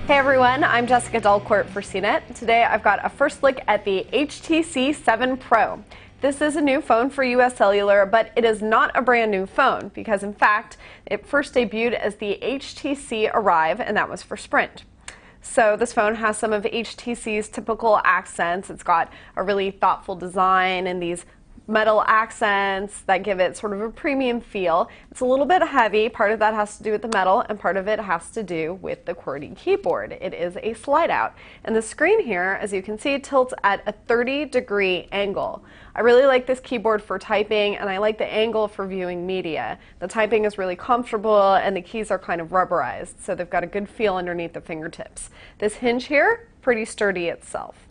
Hey everyone, I'm Jessica Delcourt for CNET. Today I've got a first look at the HTC 7 Pro. This is a new phone for US Cellular, but it is not a brand new phone because in fact it first debuted as the HTC Arrive, and that was for Sprint. So this phone has some of HTC's typical accents. It's got a really thoughtful design and these metal accents that give it sort of a premium feel. It's a little bit heavy. Part of that has to do with the metal and part of it has to do with the QWERTY keyboard. It is a slide out. And the screen here, as you can see, tilts at a 30-degree angle. I really like this keyboard for typing, and I like the angle for viewing media. The typing is really comfortable and the keys are kind of rubberized, so they've got a good feel underneath the fingertips. This hinge here, pretty sturdy itself.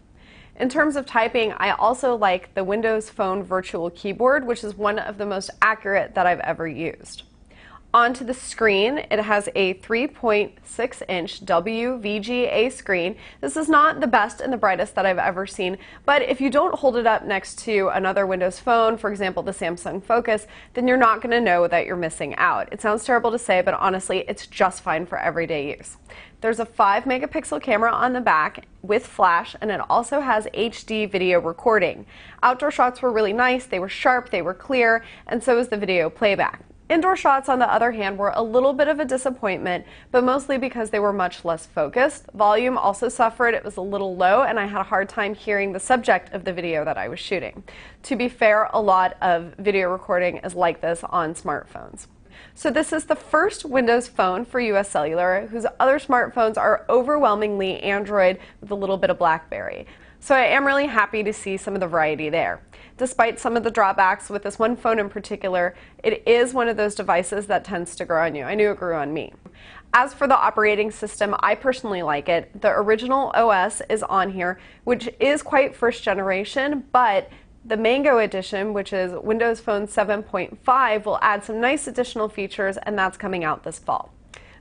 In terms of typing, I also like the Windows Phone Virtual Keyboard, which is one of the most accurate that I've ever used. Onto the screen, it has a 3.6-inch WVGA screen. This is not the best and the brightest that I've ever seen, but if you don't hold it up next to another Windows phone, for example the Samsung Focus, then you're not going to know that you're missing out. It sounds terrible to say, but honestly, it's just fine for everyday use. There's a 5-megapixel camera on the back with flash, and it also has HD video recording. Outdoor shots were really nice, they were sharp, they were clear, and so was the video playback. Indoor shots, on the other hand, were a little bit of a disappointment, but mostly because they were much less focused. Volume also suffered. It was a little low, and I had a hard time hearing the subject of the video that I was shooting. To be fair, a lot of video recording is like this on smartphones. So this is the first Windows phone for US Cellular, whose other smartphones are overwhelmingly Android with a little bit of BlackBerry. So I am really happy to see some of the variety there. Despite some of the drawbacks with this one phone in particular, it is one of those devices that tends to grow on you. I knew it grew on me. As for the operating system, I personally like it. The original OS is on here, which is quite first generation, but the Mango edition, which is Windows Phone 7.5, will add some nice additional features, and that's coming out this fall.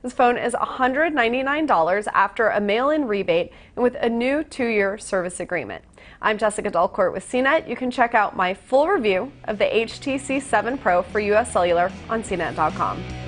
This phone is $199 after a mail-in rebate and with a new 2-year service agreement. I'm Jessica Delcourt with CNET. You can check out my full review of the HTC 7 Pro for US Cellular on CNET.com.